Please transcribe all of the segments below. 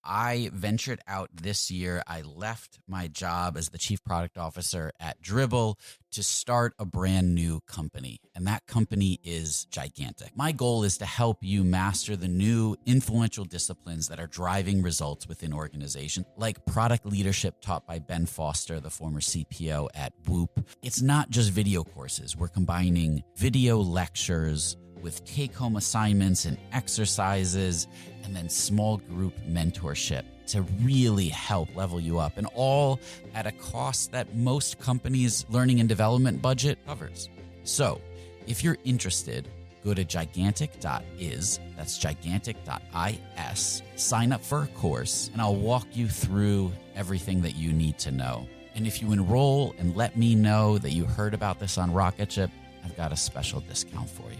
I ventured out this year. I left my job as the chief product officer at Dribbble to start a brand new company. And that company is gigantic. My goal is to help you master the new influential disciplines that are driving results within organizations, like product leadership taught by Ben Foster, the former CPO at Whoop. It's not just video courses. We're combining video lectures with take-home assignments and exercises, and then small group mentorship to really help level you up, and all at a cost that most companies' learning and development budget covers. So if you're interested, go to gigantic.is, that's gigantic.is, sign up for a course, and I'll walk you through everything that you need to know. And if you enroll and let me know that you heard about this on Rocketship, I've got a special discount for you.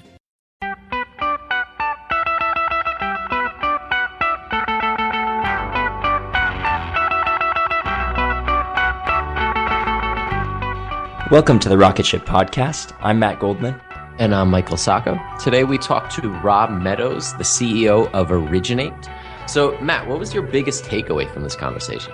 Welcome to the Rocketship podcast. I'm Matt Goldman. And I'm Michael Sacco. Today we talk to Rob Meadows, the CEO of Originate. So Matt, what was your biggest takeaway from this conversation?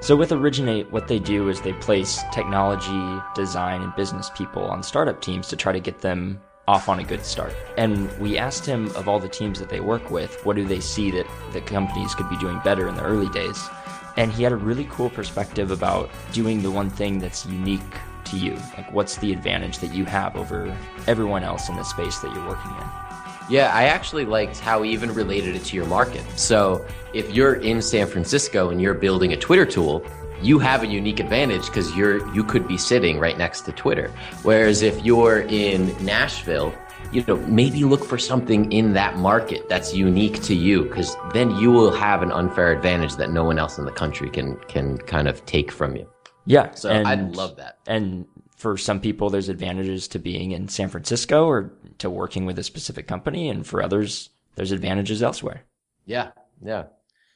So with Originate, what they do is they place technology, design, and business people on startup teams to try to get them off on a good start. And we asked him, of all the teams that they work with, what do they see that the companies could be doing better in the early days? And he had a really cool perspective about doing the one thing that's unique to you. Like, what's the advantage that you have over everyone else in the space that you're working in? Yeah, I actually liked how he even related it to your market. So if you're in San Francisco and you're building a Twitter tool, you have a unique advantage because you could be sitting right next to Twitter. Whereas if you're in Nashville, maybe look for something in that market that's unique to you, because then you will have an unfair advantage that no one else in the country can kind of take from you. Yeah. So I love that. And for some people, there's advantages to being in San Francisco or to working with a specific company. And for others, there's advantages elsewhere. Yeah.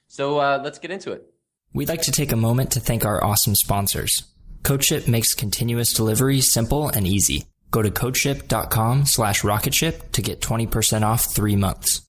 So let's get into it. We'd like to take a moment to thank our awesome sponsors. CodeShip makes continuous delivery simple and easy. Go to codeship.com/rocketship to get 20% off 3 months.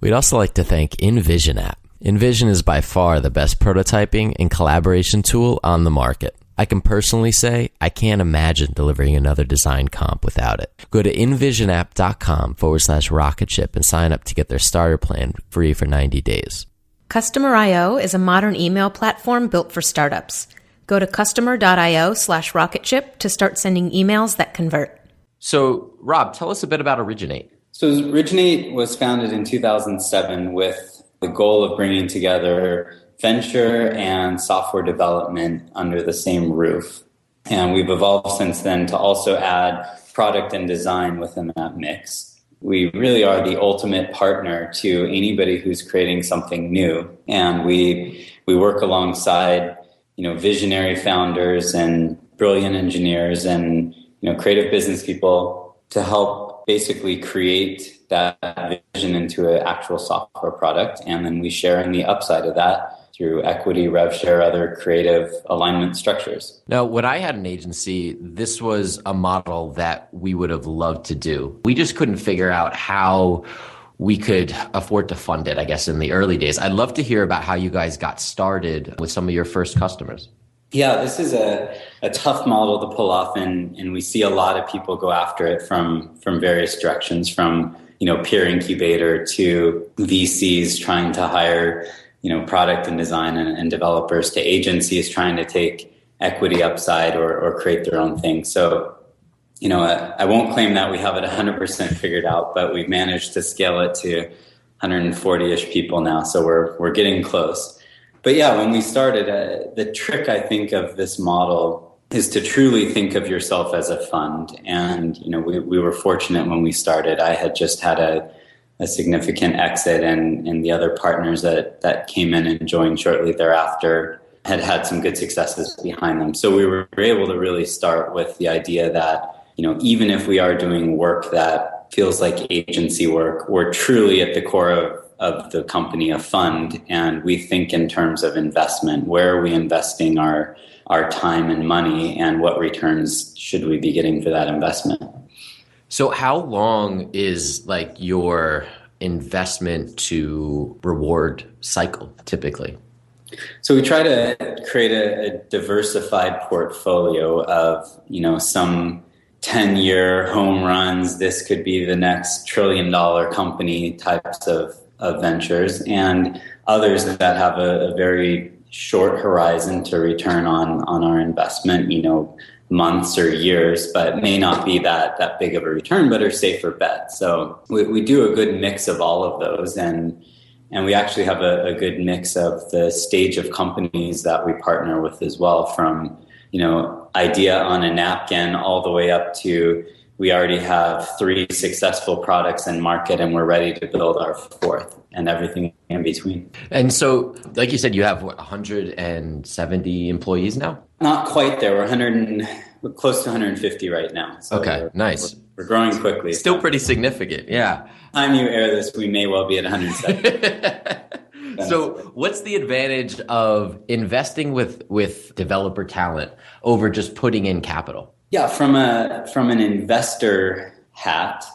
We'd also like to thank InVision app. InVision is by far the best prototyping and collaboration tool on the market. I can personally say I can't imagine delivering another design comp without it. Go to invisionapp.com/rocketship and sign up to get their starter plan free for 90 days. Customer.io is a modern email platform built for startups. Go to customer.io/rocketship to start sending emails that convert. So, Rob, tell us a bit about Originate. So Originate was founded in 2007 with the goal of bringing together venture and software development under the same roof. And we've evolved since then to also add product and design within that mix. We really are the ultimate partner to anybody who's creating something new. And we work alongside, visionary founders and brilliant engineers and, creative business people to help basically create that vision into an actual software product. And then we share in the upside of that through equity, rev share, other creative alignment structures. Now, when I had an agency, this was a model that we would have loved to do. We just couldn't figure out how we could afford to fund it, I guess, in the early days. I'd love to hear about how you guys got started with some of your first customers. Yeah, this is a tough model to pull off, and we see a lot of people go after it from various directions, from peer incubator to VCs trying to hire product and design and developers, to agencies trying to take equity upside or create their own thing. So, I won't claim that we have it 100% figured out, but we've managed to scale it to 140-ish people now. So we're getting close. But yeah, when we started, the trick, I think, of this model is to truly think of yourself as a fund. And, we were fortunate when we started. I had just had a significant exit, and the other partners that came in and joined shortly thereafter had some good successes behind them. So we were able to really start with the idea that, even if we are doing work that feels like agency work, we're truly at the core of the company a fund, and we think in terms of investment. Where are we investing our time and money, and what returns should we be getting for that investment? So how long is your investment to reward cycle typically? So we try to create a diversified portfolio of, some 10-year home runs. This could be the next trillion-dollar company types of ventures, and others that have a very short horizon to return on our investment, months or years, but may not be that big of a return, but are safer bets. So we do a good mix of all of those, and we actually have a good mix of the stage of companies that we partner with as well, from idea on a napkin all the way up to we already have 3 successful products in market and we're ready to build our 4th, and everything in between. And so, like you said, you have 170 employees now? Not quite there. We're close to 150 right now. So okay, nice. We're growing quickly. Still pretty significant, yeah. Time you air this, we may well be at 170. So what's the advantage of investing with developer talent over just putting in capital? Yeah, from an investor hat,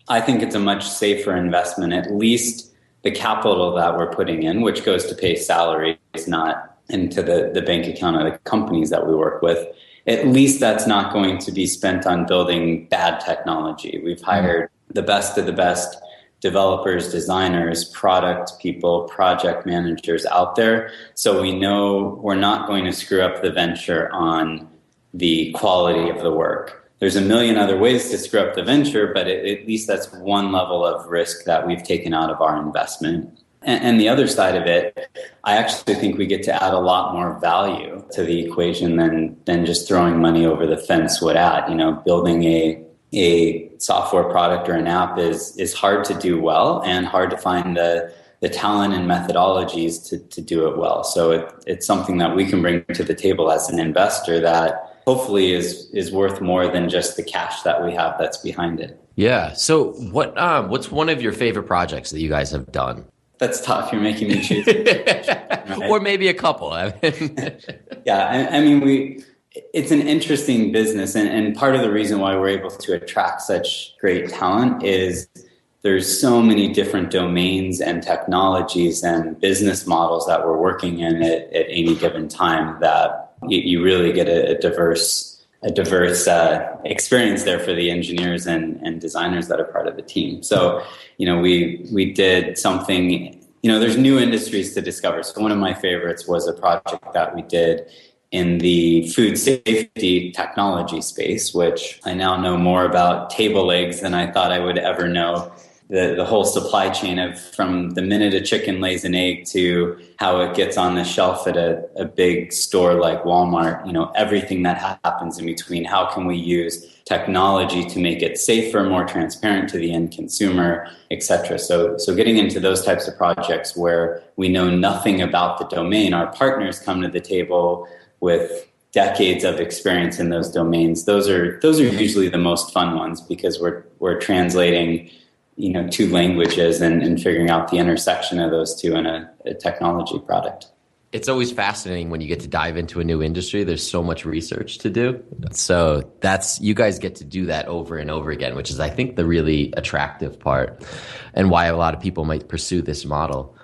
I think it's a much safer investment. At least the capital that we're putting in, which goes to pay salaries, not into the bank account of the companies that we work with, at least that's not going to be spent on building bad technology. We've hired the best of the best developers, designers, product people, project managers out there. So we know we're not going to screw up the venture on the quality of the work. There's a million other ways to screw up the venture, but at least that's one level of risk that we've taken out of our investment. And the other side of it, I actually think we get to add a lot more value to the equation than just throwing money over the fence would add. Building a software product or an app is hard to do well, and hard to find the talent and methodologies to do it well. So it's something that we can bring to the table as an investor that hopefully is worth more than just the cash that we have that's behind it. Yeah. So what's one of your favorite projects that you guys have done? That's tough. You're making me choose. Right? Or maybe a couple. Yeah. I mean, it's an interesting business. And part of the reason why we're able to attract such great talent is there's so many different domains and technologies and business models that we're working in at any given time that you really get a diverse experience there for the engineers and designers that are part of the team. So, we did something, there's new industries to discover. So one of my favorites was a project that we did in the food safety technology space, which I now know more about table legs than I thought I would ever know. The whole supply chain of from the minute a chicken lays an egg to how it gets on the shelf at a big store like Walmart, everything that happens in between. How can we use technology to make it safer, more transparent to the end consumer, et cetera. So getting into those types of projects where we know nothing about the domain, our partners come to the table with decades of experience in those domains. Those are usually the most fun ones, because we're translating 2 languages and figuring out the intersection of those two in a technology product. It's always fascinating when you get to dive into a new industry. There's so much research to do. So you guys get to do that over and over again, which is, I think, the really attractive part and why a lot of people might pursue this model.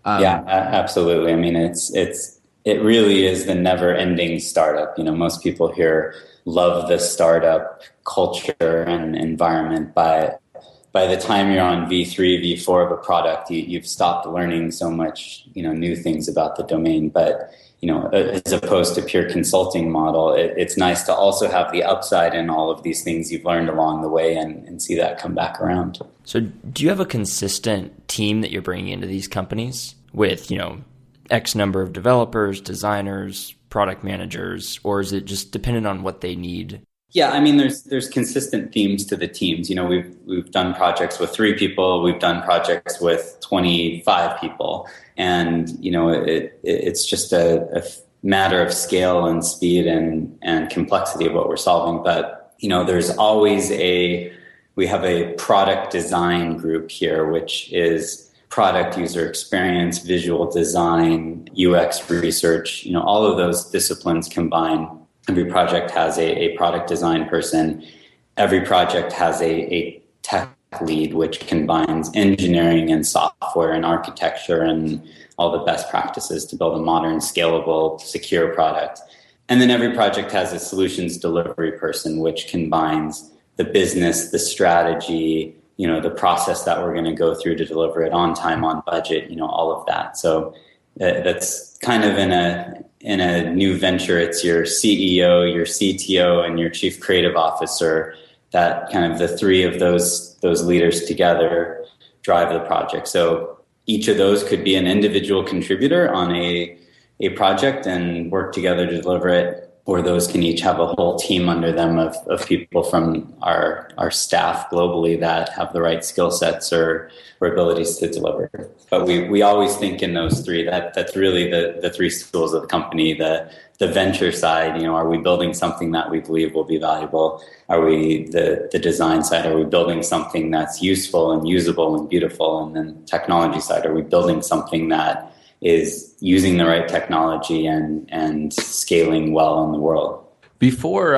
Yeah, absolutely. I mean, it really is the never ending startup. Most people here love the startup culture and environment, but by the time you're on V3, V4 of a product, you've stopped learning so much, new things about the domain. But, as opposed to pure consulting model, it's nice to also have the upside in all of these things you've learned along the way and see that come back around. So do you have a consistent team that you're bringing into these companies with, X number of developers, designers, product managers, or is it just dependent on what they need? Yeah, I mean, there's consistent themes to the teams. We've done projects with 3 people, we've done projects with 25 people, and it's just a matter of scale and speed and complexity of what we're solving. But there's always we have a product design group here, which is product user experience, visual design, UX research. All of those disciplines combined. Every project has a product design person. Every project has a tech lead, which combines engineering and software and architecture and all the best practices to build a modern, scalable, secure product. And then every project has a solutions delivery person, which combines the business, the strategy, the process that we're going to go through to deliver it on time, on budget, all of that. So that's kind of in a new venture. It's your CEO, your CTO, and your chief creative officer. That kind of the three of those leaders together drive the project. So each of those could be an individual contributor on a project and work together to deliver it, or those can each have a whole team under them of people from our staff globally that have the right skill sets or abilities to deliver. But we always think in those three. That's really the three schools of the company. The venture side, are we building something that we believe will be valuable? Are we the design side? Are we building something that's useful and usable and beautiful? And then technology side, are we building something that is using the right technology and scaling well in the world? Before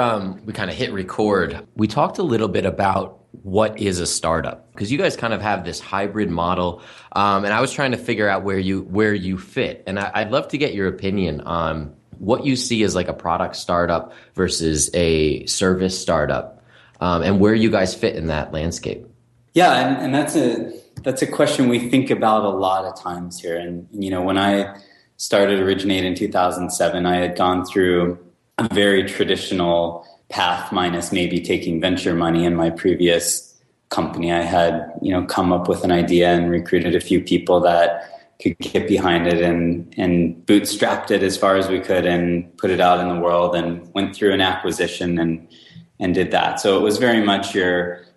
we kind of hit record, we talked a little bit about what is a startup, because you guys kind of have this hybrid model, and I was trying to figure out where you fit. And I'd love to get your opinion on what you see as like a product startup versus a service startup, and where you guys fit in that landscape. Yeah, and that's a question we think about a lot of times here. And when I started Originate in 2007, I had gone through a very traditional path, minus maybe taking venture money. In my previous company, I had come up with an idea and recruited a few people that could get behind it and bootstrapped it as far as we could and put it out in the world, and went through an acquisition and did that. So it was very much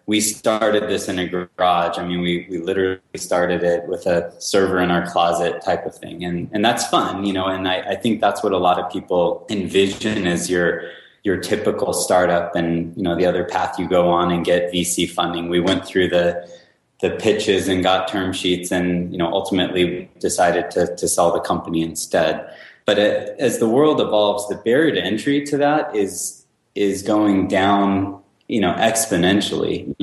we started this in a garage. I mean, we literally started it with a server in our closet type of thing. And that's fun, and I think that's what a lot of people envision as your typical startup, and, the other path you go on and get VC funding. We went through the pitches and got term sheets, and, ultimately decided to sell the company instead. But as the world evolves, the barrier to entry to that is going down, exponentially.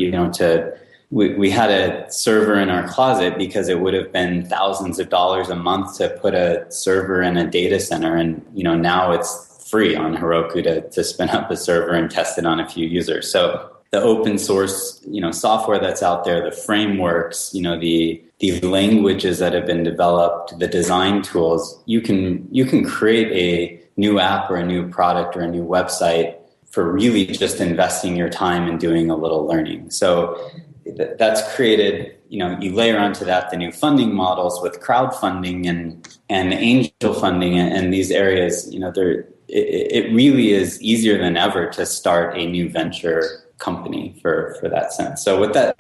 We had a server in our closet because it would have been thousands of dollars a month to put a server in a data center. And, now it's free on Heroku to spin up a server and test it on a few users. So the open source, software that's out there, the frameworks, the languages that have been developed, the design tools, you can create a new app or a new product or a new website for really just investing your time and doing a little learning. So that's created, you layer onto that the new funding models with crowdfunding and angel funding and these areas, it really is easier than ever to start a new venture company for that sense. So what that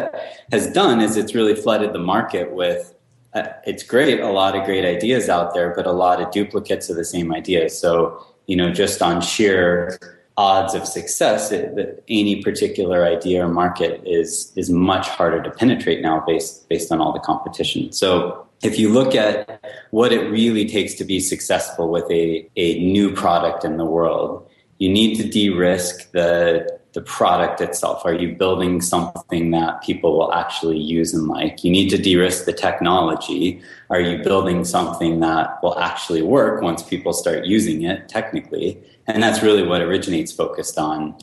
has done is it's really flooded the market with, it's great, a lot of great ideas out there, but a lot of duplicates of the same ideas. So, just on sheer odds of success, any particular idea or market is much harder to penetrate now based on all the competition. So if you look at what it really takes to be successful with a new product in the world, you need to de-risk the product itself. Are you building something that people will actually use and like? You need to de-risk the technology. Are you building something that will actually work once people start using it technically? And that's really what Originate's focused on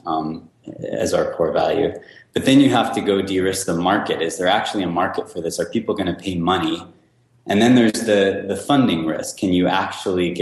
as our core value. But then you have to go de-risk the market. Is there actually a market for this? Are people going to pay money? And then there's the funding risk. Can you actually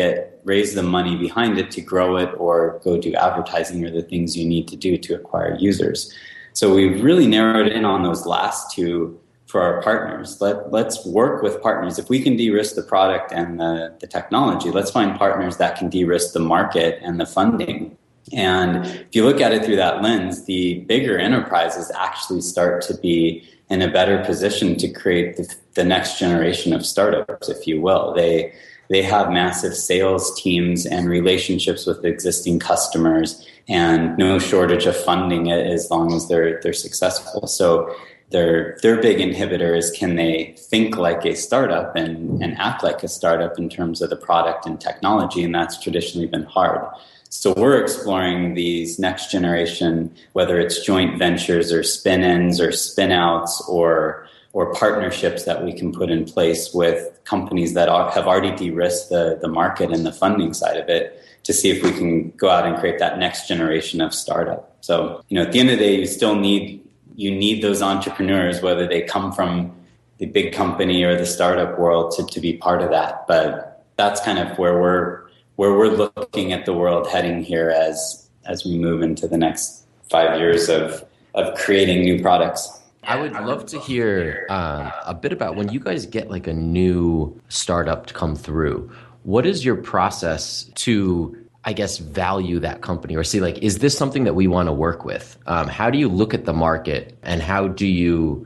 raise the money behind it to grow it, or go do advertising, or the things you need to do to acquire users? So we've really narrowed in on those last two for our partners. Let's work with partners. If we can de-risk the product and the technology, let's find partners that can de-risk the market and the funding. And if you look at it through that lens, the bigger enterprises actually start to be in a better position to create the next generation of startups, if you will. They have massive sales teams and relationships with existing customers, and no shortage of funding as long as they're successful. So their big inhibitor is, can they think like a startup and act like a startup in terms of the product and technology? And that's traditionally been hard. So we're exploring these next generation, whether it's joint ventures or spin-ins or spin-outs or or partnerships that we can put in place with companies that have already de-risked the market and the funding side of it, to see if we can go out and create that next generation of startup. So, at the end of the day, you need those entrepreneurs, whether they come from the big company or the startup world, to be part of that. But that's kind of where we're looking at the world heading here as we move into the next 5 years of creating new products. I would love to hear a bit about when you guys get like a new startup to come through. What is your process to, I guess, value that company, or see, like, is this something that we want to work with? How do you look at the market, and how do you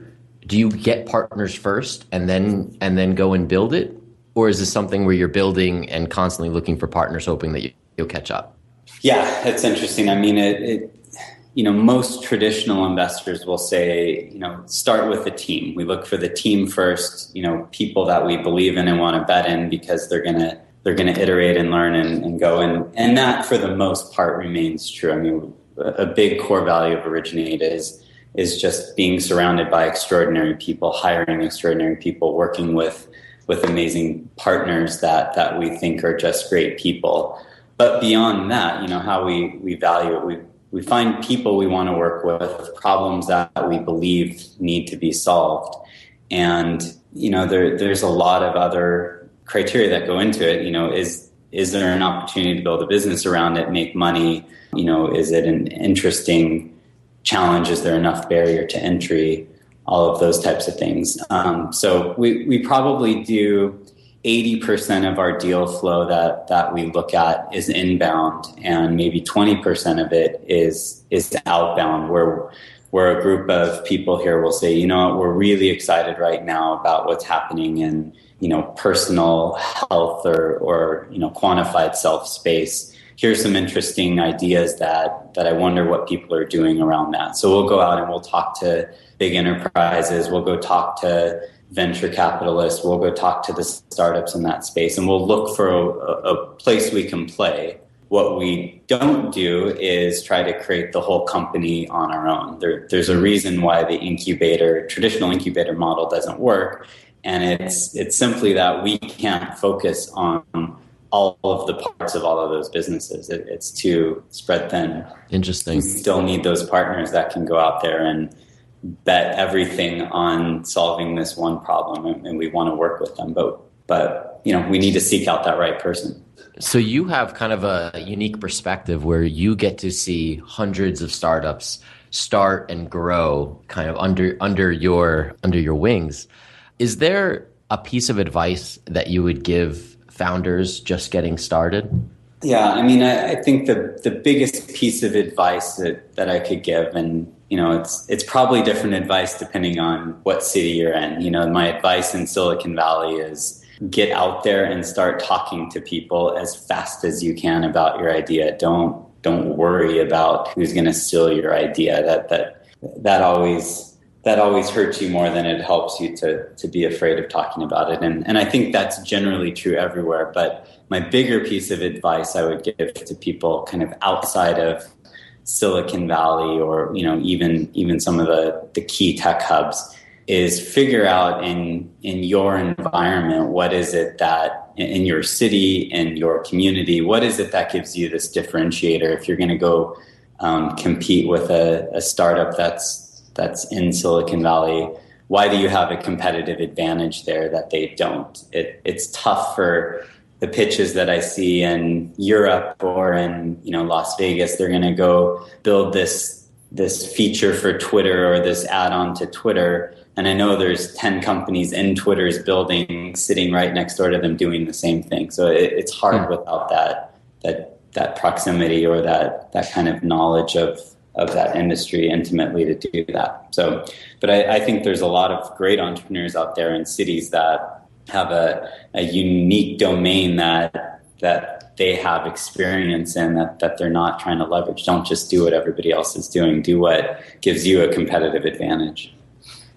get partners first and then go and build it? Or is this something where you're building and constantly looking for partners, hoping that you'll catch up? Yeah, it's interesting. I mean, most traditional investors will say, start with the team. We look for the team first, people that we believe in and want to bet in, because they're going to iterate and learn and go. And that, for the most part, remains true. I mean, a big core value of Originate is just being surrounded by extraordinary people, hiring extraordinary people, working with amazing partners that we think are just great people. But beyond that, how we value it, we find people we want to work with, problems that we believe need to be solved. And, there's a lot of other criteria that go into it. Is there an opportunity to build a business around it, make money? Is it an interesting challenge? Is there enough barrier to entry? All of those types of things. So we probably do 80% of our deal flow that we look at is inbound, and maybe 20% of it is outbound, where a group of people here will say, we're really excited right now about what's happening in, personal health or quantified self space. Here's some interesting ideas that I wonder what people are doing around that. So we'll go out and we'll talk to big enterprises. We'll go talk to venture capitalists. We'll go talk to the startups in that space, and we'll look for a place we can play. What we don't do is try to create the whole company on our own. There's a reason why the traditional incubator model doesn't work. And it's simply that we can't focus on all of the parts of all of those businesses. It's too spread thin. Interesting. We still need those partners that can go out there and bet everything on solving this one problem, and we want to work with them. But we need to seek out that right person. So you have kind of a unique perspective where you get to see hundreds of startups start and grow kind of under your wings. Is there a piece of advice that you would give founders just getting started? Yeah, I mean, I think the biggest piece of advice that I could give, and it's probably different advice depending on what city you're in. My advice in Silicon Valley is get out there and start talking to people as fast as you can about your idea. Don't worry about who's going to steal your idea. That always hurts you more than it helps you to be afraid of talking about it. And I think that's generally true everywhere. But my bigger piece of advice I would give to people kind of outside of Silicon Valley or even some of the key tech hubs is figure out in your environment, what is it that in your city, in your community, what is it that gives you this differentiator? If you're going to go compete with a startup that's in Silicon Valley, why do you have a competitive advantage there that they don't? It's tough for the pitches that I see in Europe or in Las Vegas. They're going to go build this feature for Twitter or this add-on to Twitter, and I know there's 10 companies in Twitter's building sitting right next door to them doing the same thing. So it's hard without that proximity or that kind of knowledge of that industry intimately to do that. So, but I think there's a lot of great entrepreneurs out there in cities that have a unique domain that they have experience in that they're not trying to leverage. Don't just do what everybody else is doing. Do what gives you a competitive advantage.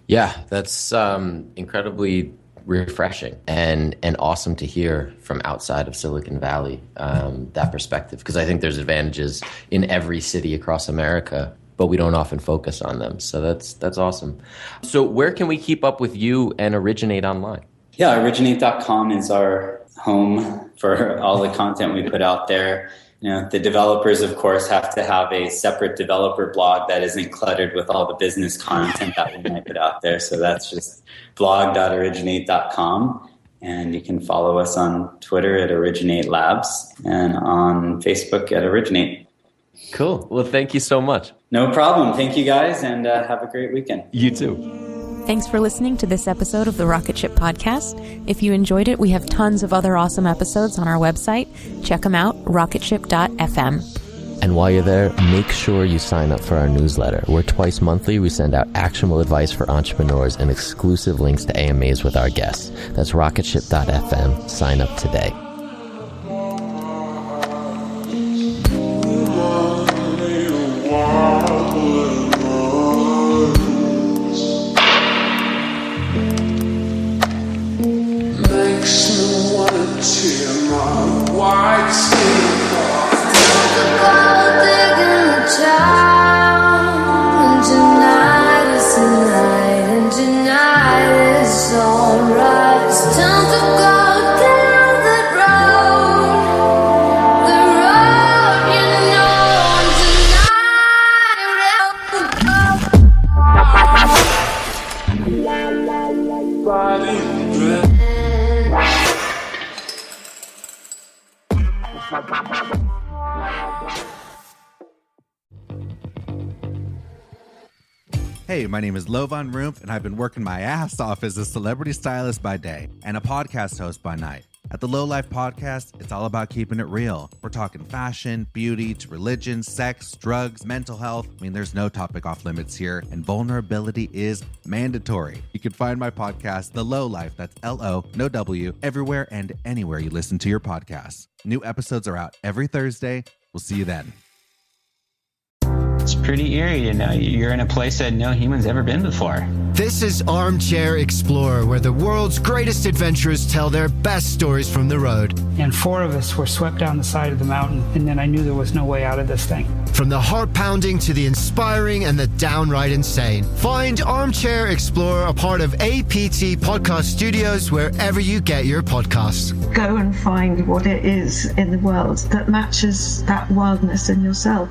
Yeah, that's incredibly refreshing and awesome to hear from outside of Silicon Valley, that perspective, because I think there's advantages in every city across America. but we don't often focus on them. So that's awesome. So where can we keep up with you and Originate online? Yeah, originate.com is our home for all the content we put out there. The developers, of course, have to have a separate developer blog that isn't cluttered with all the business content that we might put out there. So that's just blog.originate.com. And you can follow us on Twitter at Originate Labs and on Facebook at Originate. Cool. Well, thank you so much. No problem. Thank you, guys, and have a great weekend. You too. Thanks for listening to this episode of the Rocketship podcast. If you enjoyed it, we have tons of other awesome episodes on our website. Check them out, rocketship.fm. And while you're there, make sure you sign up for our newsletter, where twice monthly we send out actionable advice for entrepreneurs and exclusive links to AMAs with our guests. That's rocketship.fm. Sign up today. Hey, my name is Lovan Rumpf, and I've been working my ass off as a celebrity stylist by day and a podcast host by night. At the Low Life Podcast, it's all about keeping it real. We're talking fashion, beauty, to religion, sex, drugs, mental health. I mean, there's no topic off limits here, and vulnerability is mandatory. You can find my podcast, The Low Life, that's L-O, no W, everywhere and anywhere you listen to your podcasts. New episodes are out every Thursday. We'll see you then. It's pretty eerie to know you're in a place that no human's ever been before. This is Armchair Explorer, where the world's greatest adventurers tell their best stories from the road. And 4 of us were swept down the side of the mountain, and then I knew there was no way out of this thing. From the heart-pounding to the inspiring and the downright insane. Find Armchair Explorer, a part of APT Podcast Studios, wherever you get your podcasts. Go and find what it is in the world that matches that wildness in yourself.